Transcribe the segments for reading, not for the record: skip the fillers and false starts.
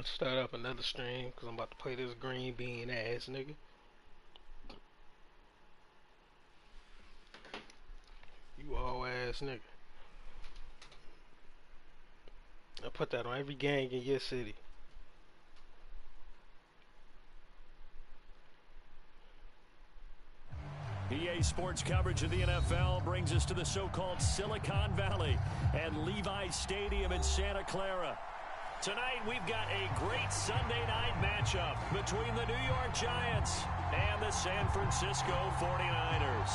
Let's start up another stream because I'm about to play this green bean ass nigga. You all ass nigga. I put that on every gang in your city. EA Sports coverage of the NFL brings us to the so-called Silicon Valley and Levi's Stadium in Santa Clara. Tonight, we've got a great Sunday night matchup between the New York Giants and the San Francisco 49ers.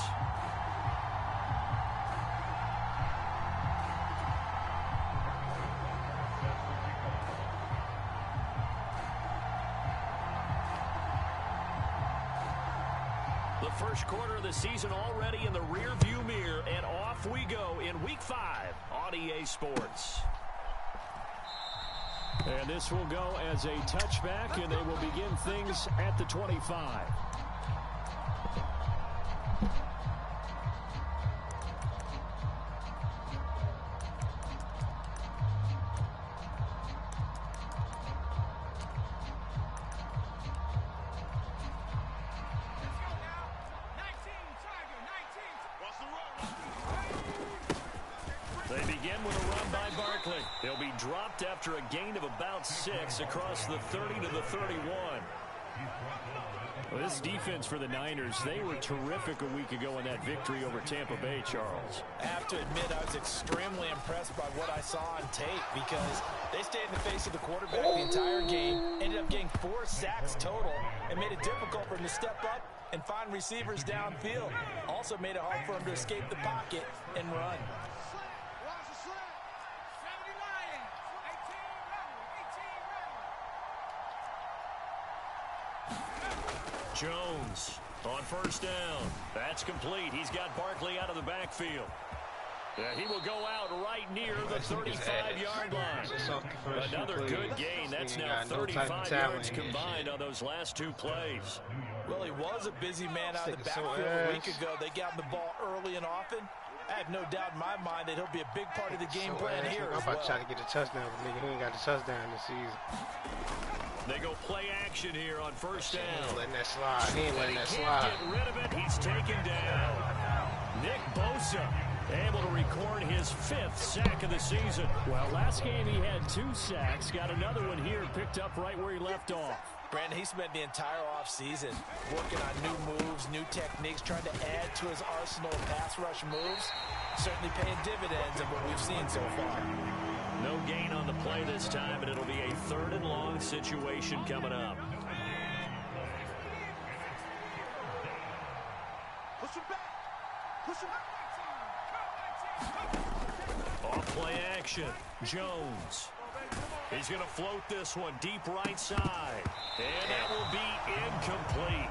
The first quarter of the season already in the rearview mirror, and off we go in Week 5 on EA Sports. And this will go as a touchback, and they will begin things at the 25. They begin with a run by Barkley. They'll be dropped after a gain of about 6 across the 30 to the 31. Well, this defense for the Niners, they were terrific a week ago in that victory over Tampa Bay, Charles. I have to admit, I was extremely impressed by what I saw on tape because they stayed in the face of the quarterback the entire game, ended up getting 4 sacks total, and made it difficult for him to step up and find receivers downfield. Also made it hard for him to escape the pocket and run. Jones on first down. That's complete. He's got Barkley out of the backfield. He will go out right near the 35-yard line. Another good gain. That's now 35 yards combined on those last 2 plays. Well, he was a busy man out of the backfield a week ago. They got him the ball early and often. I have no doubt in my mind that he'll be a big part of the game plan here. I'm about to try to get a touchdown with nigga who ain't got a touchdown this season. They go play action here on first down. He ain't letting that slide. He ain't letting that slide. Get rid of it. He's taken down. Nick Bosa able to record his 5th sack of the season. Well, last game he had 2 sacks. Got another one here, picked up right where he left off. Brandon, he spent the entire offseason working on new moves, new techniques, trying to add to his arsenal of pass rush moves. Certainly paying dividends of what we've seen so far. No gain on the play this time, and it'll be a 3rd and long situation coming up. Off play action. Jones. He's going to float this one deep right side. And that will be incomplete.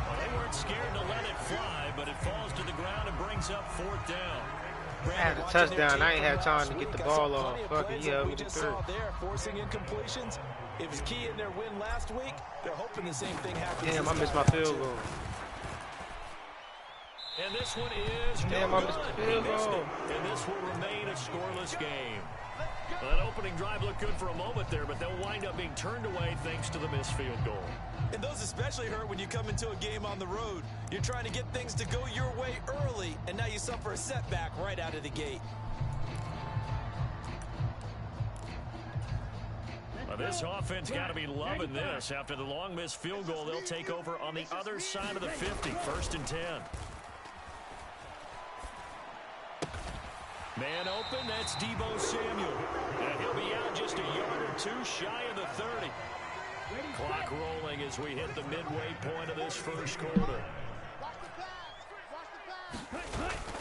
Well, they weren't scared to let it fly, but it falls to the ground and brings up 4th down. I had a touchdown. I ain't had time to get the ball off. Fuck it, yeah, we just saw there forcing incompletions. It was key in their win last week. They're hoping the same thing happens. Damn, I missed my field goal. And this one is damn, I missed the field goal. And this will remain a scoreless game. Well, that opening drive looked good for a moment there, but they'll wind up being turned away thanks to the missed field goal. And those especially hurt when you come into a game on the road. You're trying to get things to go your way early, and now you suffer a setback right out of the gate. Well, this offense got to be loving this. After the long missed field goal, they'll take over on the other side of the 50, 1st and 10. Man open, that's Deebo Samuel. And he'll be out just a yard or 2 shy of the 30. Clock rolling as we hit the midway point of this first quarter.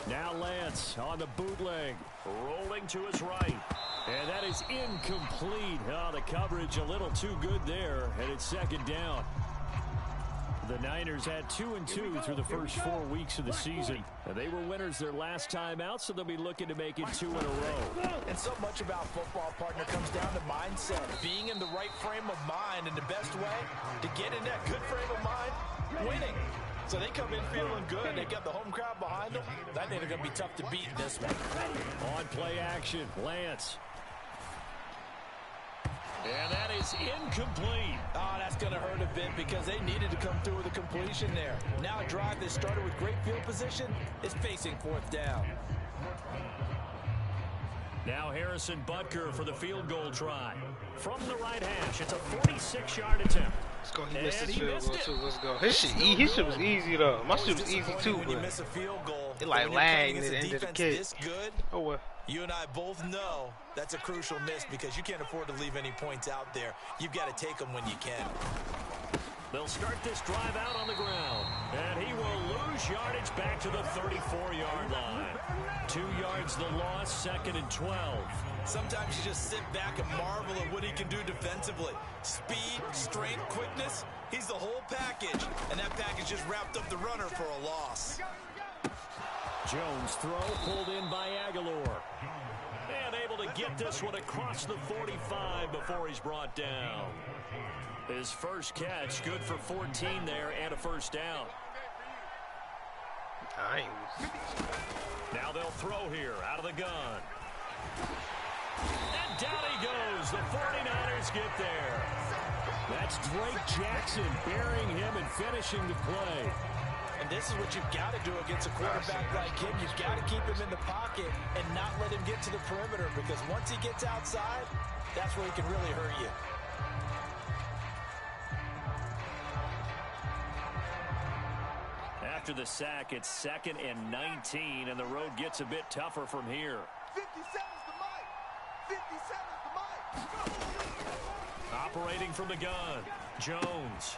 Now Lance on the bootleg, rolling to his right. And that is incomplete. Oh, the coverage a little too good there, and it's 2nd down. The Niners had 2-2 through the first 4 weeks of the season. And they were winners their last time out, so they'll be looking to make it 2 in a row. And so much about football, partner, comes down to mindset. Being in the right frame of mind, and the best way to get in that good frame of mind, winning. So they come in feeling good. They got the home crowd behind them. I think they're going to be tough to beat in this one. On play action, Lance. And that is is incomplete. Oh, that's going to hurt a bit because they needed to come through with a completion there. Now a drive that started with great field position is facing 4th down. Now Harrison Butker for the field goal try. From the right hash, it's a 46-yard attempt. Let's go. He missed his field goal too. Let's go. His shit was easy though. My shit was easy too, when you but miss a field goal, it like lagged at the end of the kick. Good, oh well. You and I both know that's a crucial miss because you can't afford to leave any points out there. You've got to take them when you can. They'll start this drive out on the ground, and he will lose yardage back to the 34-yard line. 2 yards the loss, 2nd and 12. Sometimes you just sit back and marvel at what he can do defensively. Speed, strength, quickness, he's the whole package. And that package just wrapped up the runner for a loss. Jones throw pulled in by Aguilar. And able to get this one across the 45 before he's brought down. His first catch, good for 14 there and a 1st down. Nice. Now they'll throw here out of the gun. And down he goes. The 49ers get there. That's Drake Jackson burying him and finishing the play. And this is what you've got to do against a quarterback like him. You've got to keep him in the pocket and not let him get to the perimeter because once he gets outside, that's where he can really hurt you. After the sack, it's 2nd and 19, and the road gets a bit tougher from here. 57's the mic. 57's the mic. Operating from the gun, Jones.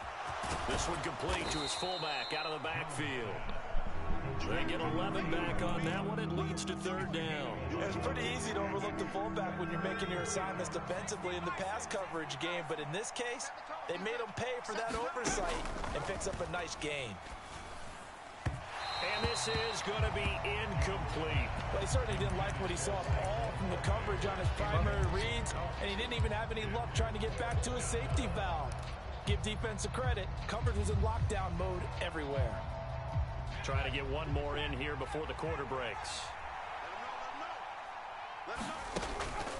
This one complete to his fullback out of the backfield. They get 11 back on that one. It leads to 3rd down. It's pretty easy to overlook the fullback when you're making your assignments defensively in the pass coverage game, but in this case, they made him pay for that oversight and picks up a nice gain. And this is going to be incomplete. Well, he certainly didn't like what he saw all from the coverage on his primary reads, and he didn't even have any luck trying to get back to his safety valve. Give defensive credit. Coverage was in lockdown mode everywhere. Trying to get one more in here before the quarter breaks.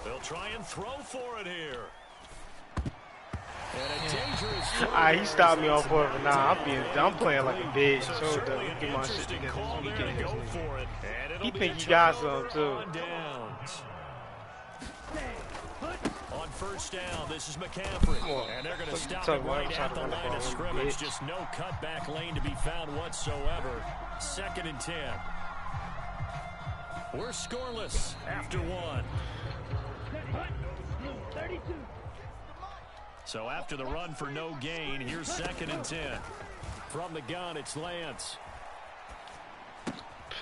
They'll try and throw for it here. And a dangerous throw. He stopped me off for it, but nah, I'm playing like a bitch. So get my shit together this weekend. He think he got some too. On 1st down, this is McCaffrey. And they're going to stop it right at the line of scrimmage. Just no cutback lane to be found whatsoever. 2nd and 10. We're scoreless after 1. 32. So after the run for no gain, here's 2nd and 10. From the gun, it's Lance.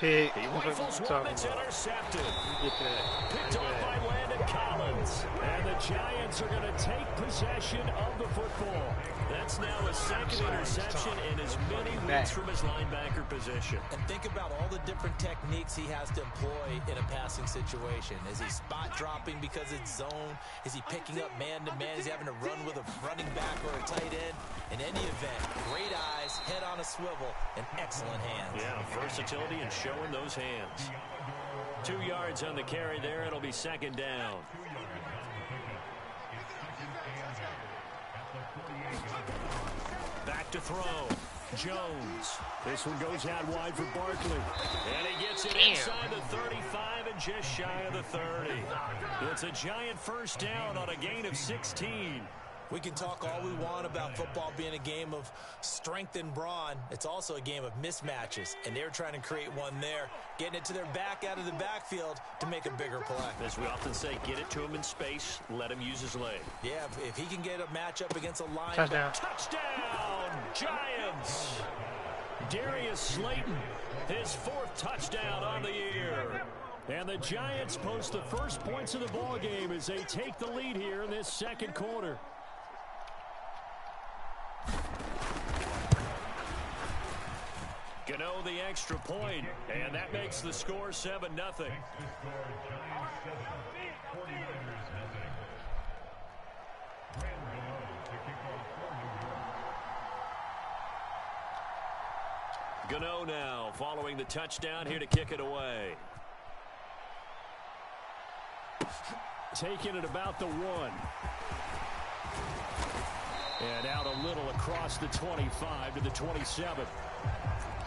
Pick. He rifles one that's intercepted. Picked off by Landon Collins. And the Giants are going to take possession of the football. That's now his 2nd interception in as many weeks from his linebacker position. And think about all the different techniques he has to employ in a passing situation. Is he spot dropping because it's zone? Is he picking up man-to-man? Is he having to run with a running back or a tight end? In any event, great eyes, head on a swivel, and excellent hands. Yeah, versatility and showing those hands. 2 yards on the carry there. It'll be 2nd down. Back to throw. Jones. This one goes out wide for Barkley. And he gets it inside the 35 and just shy of the 30. It's a giant 1st down on a gain of 16. We can talk all we want about football being a game of strength and brawn. It's also a game of mismatches, and they're trying to create one there, getting it to their back out of the backfield to make a bigger play. As we often say, get it to him in space, let him use his leg. Yeah, if he can get a matchup against a linebacker. Touchdown, Giants! Darius Slayton, his 4th touchdown on the year. And the Giants post the first points of the ball game as they take the lead here in this 2nd quarter. Gano the extra point, and that makes the score 7-0. Gano now following the touchdown here to kick it away. Taking it about the 1. across the 25 to the 27.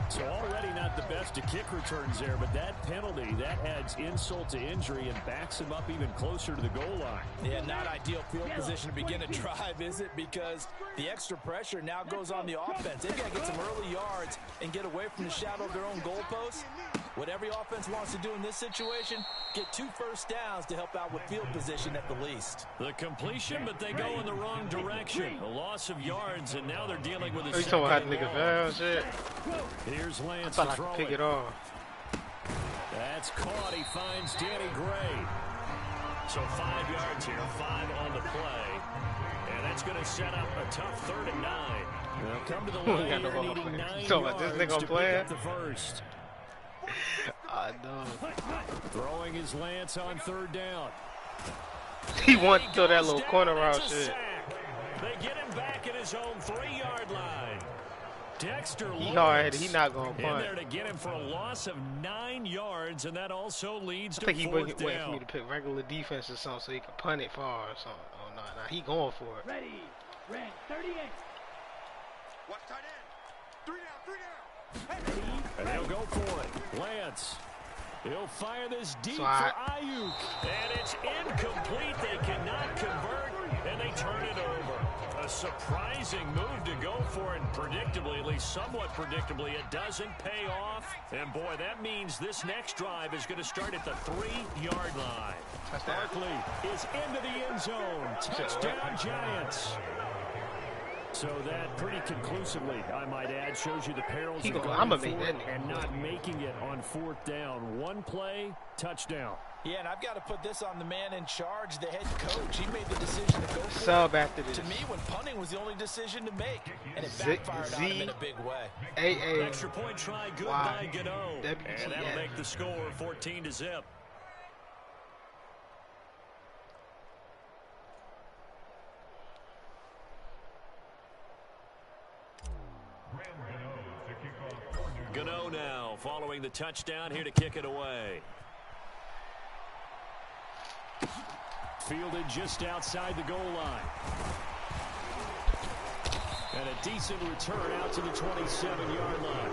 So already not the best of kick returns there, but that penalty, that adds insult to injury and backs him up even closer to the goal line. Yeah, not ideal field position to begin a drive, is it? Because the extra pressure now goes on the offense. They've got to get some early yards and get away from the shadow of their own goalposts. What every offense wants to do in this situation, get 2 first downs to help out with field position at the least. The completion, but they go in the wrong direction. A loss of yards, and now they're dealing with a You talking about nigga foul shit? Here's Lance I to thought I throw could pick it. it off. That's caught. He finds Danny Gray. So 5 yards here, 5 on the play. And that's going to set up a tough 3rd and 9. They'll come to the line got no here ball needing player. 9 So about this yards nigga to playing? pick up the first. I know. Throwing his Lance on 3rd down. He wanted to throw that Goes little down, corner it's route a shit. sack. They get him back at his own 3-yard line. Dexter He Lawrence hard. He not gonna in punt. there to get him for a loss of 9 yards, and that also leads I to think he 4th waiting for down. me to pick regular defense or something so he can punt it far or something. Oh no, nah, he going for it. Ready, red 38. Watch tight end. 3 down. And they'll go for it. Lance. He'll fire this deep So for Ayuk. And it's incomplete. They cannot convert, and they turn it over. A surprising move to go for it. Predictably, at least somewhat predictably, it doesn't pay off. And boy, that means this next drive is going to start at the 3-yard line. Barkley is into the end zone. Touchdown, Giants. So that pretty conclusively, I might add, shows you the perils of going I'ma for make it that nigga and not making it on 4th down. 1 play, touchdown. Yeah, and I've got to put this on the man in charge, the head coach. He made the decision to go for Sub it. after this. To me, when punting was the only decision to make, and it backfired on him in a big way. AA. Extra point try, good Y. by Gano. And that'll WTF. make the score 14-0. Gano now following the touchdown here to kick it away. Fielded just outside the goal line. And a decent return out to the 27-yard line.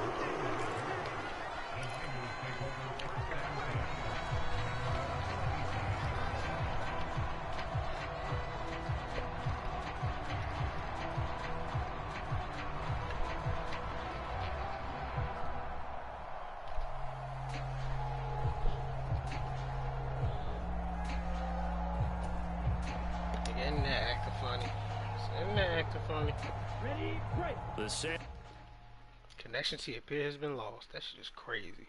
Getting that acting funny. Getting that acting funny. Ready, break. The set. Connection to your peer has been lost. That shit is crazy.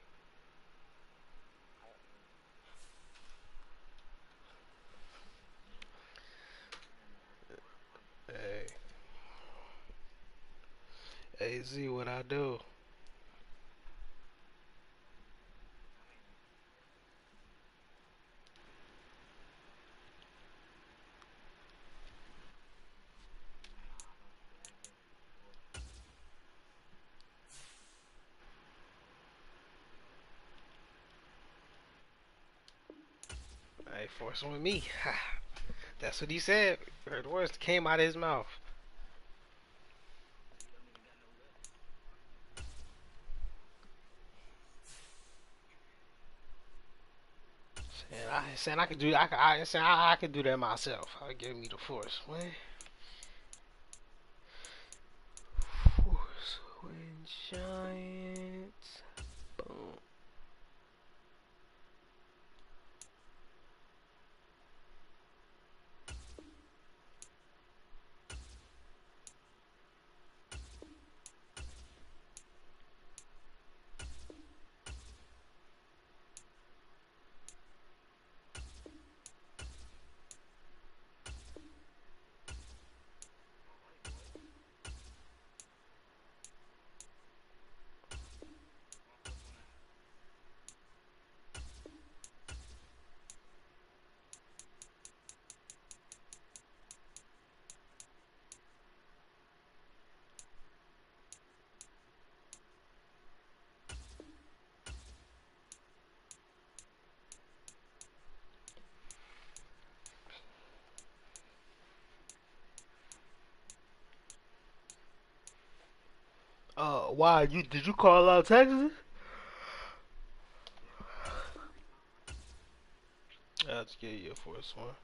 Hey. Hey Z, what I do? Hey, force on me. That's what he said. Heard the words that came out of his mouth. Saying I could do I could do that myself. I'll give me the force. What? Force when giants. Boom. Why you did you call out Texas? That's get you for this one.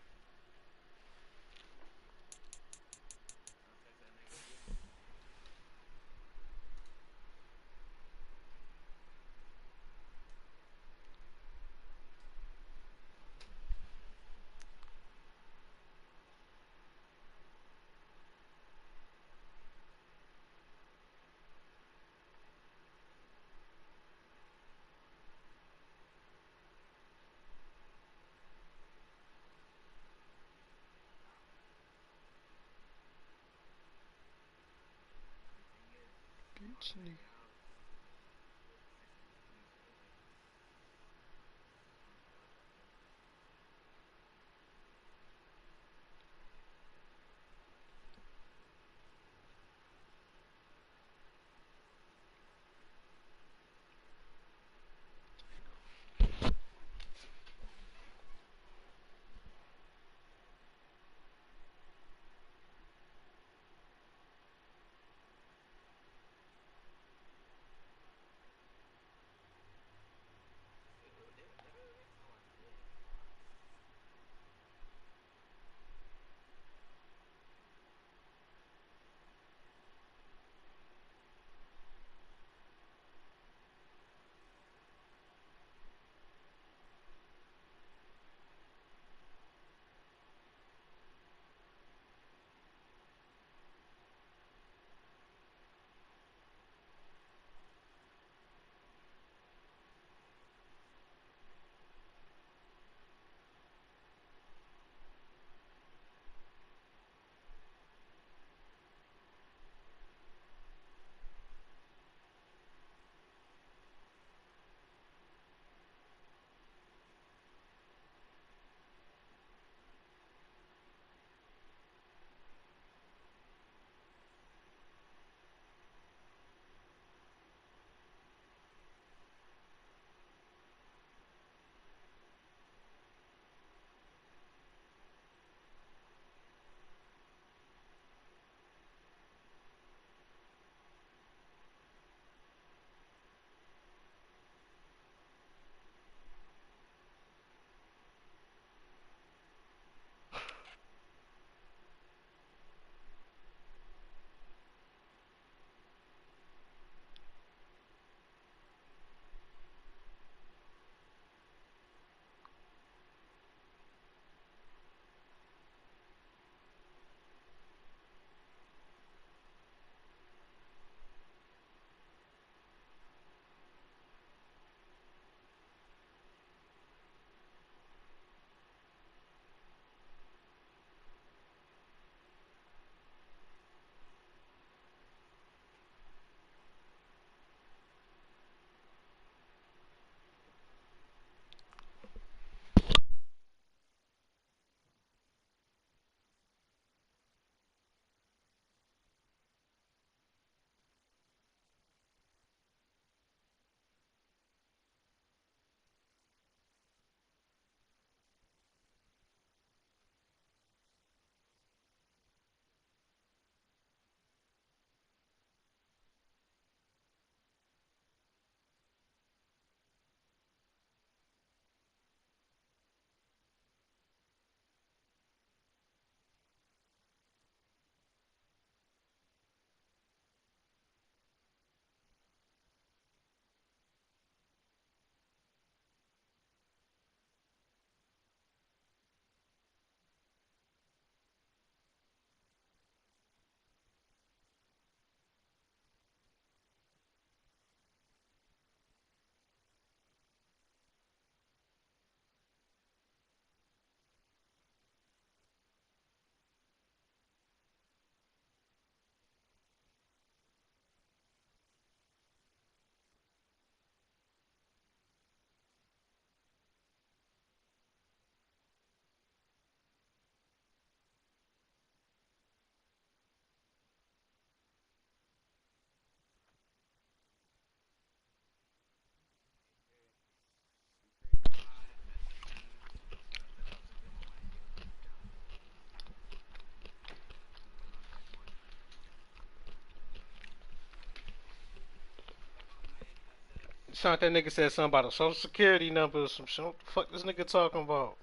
Sound like that nigga said something about a social security number or some shit. What the fuck this nigga talking about?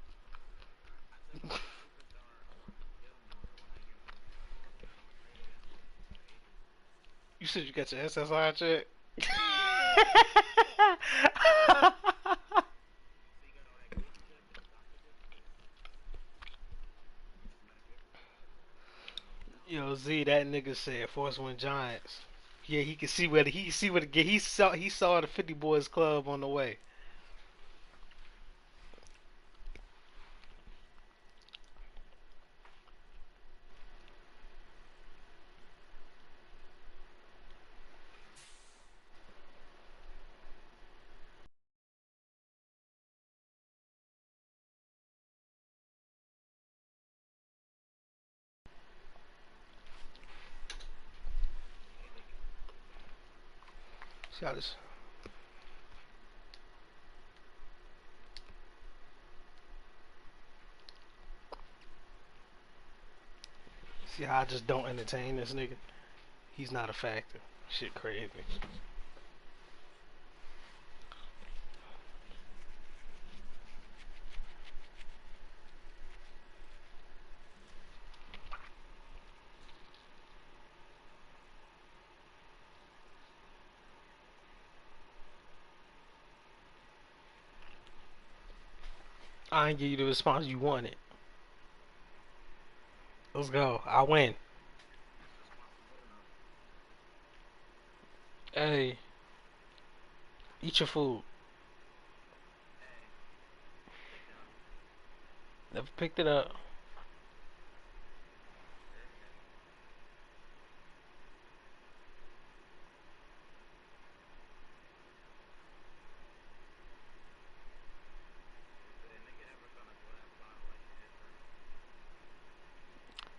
You said you got your SSI check? Yo, Z, that nigga said Force One Giants. Yeah, he can see where he saw the 50 Boys Club on the way. See how this? See how I just don't entertain this nigga? He's not a factor. Shit crazy. I ain't give you the response you wanted. Let's go. I win. Hey, eat your food. Never picked it up.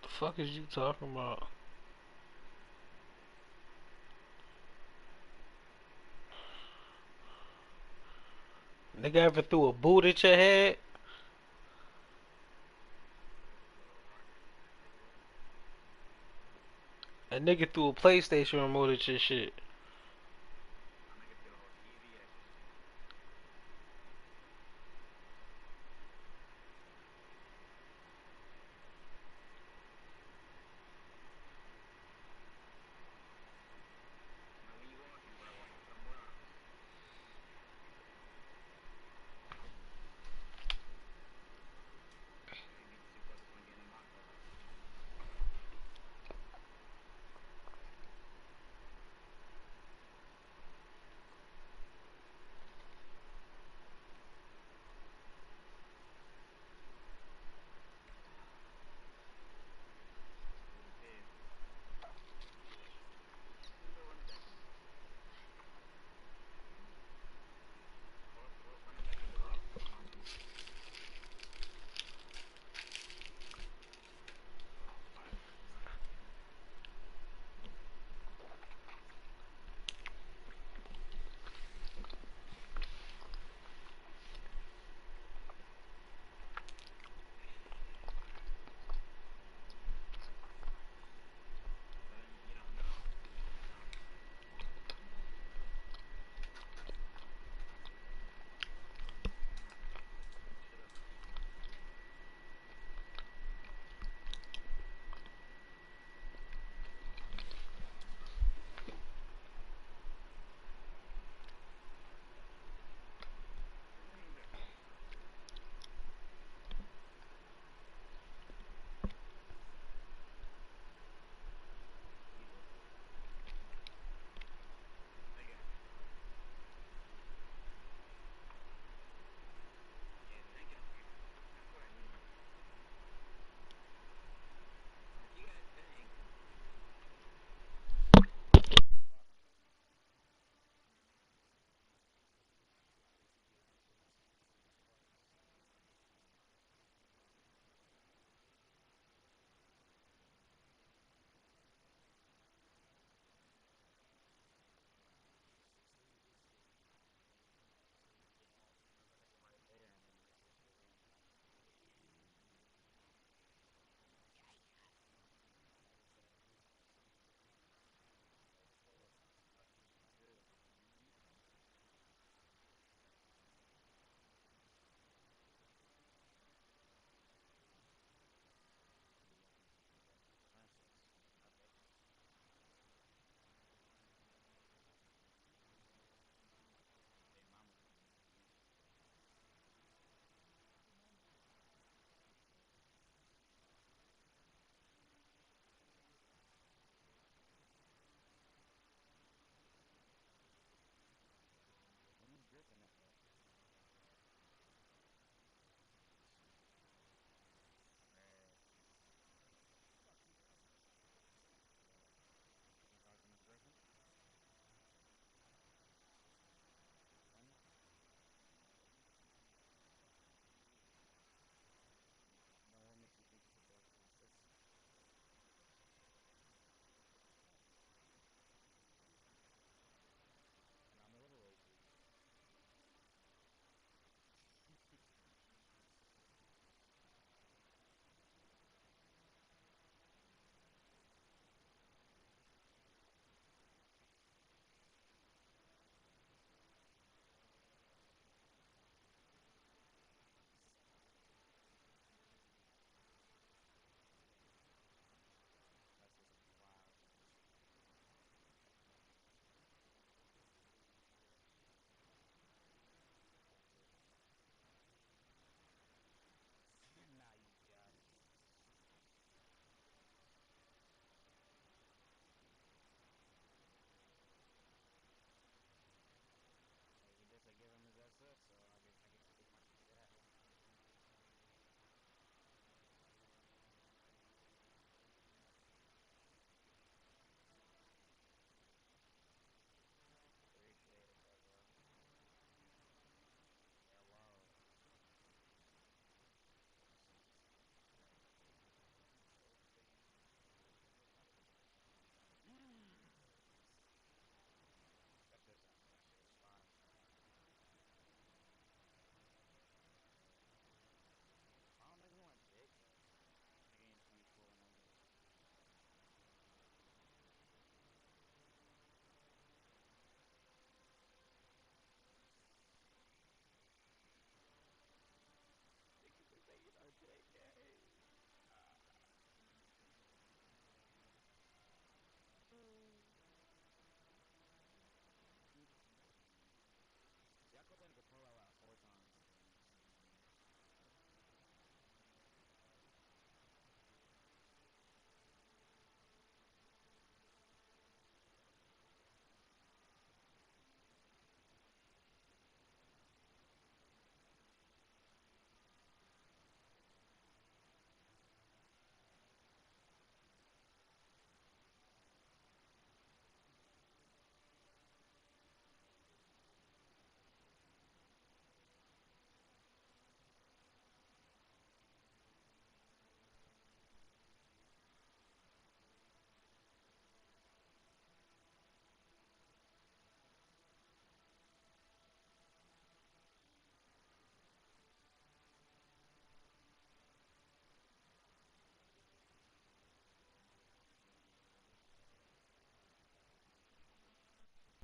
The fuck is you talking about? Nigga ever threw a boot at your head? A nigga threw a PlayStation remote at your shit.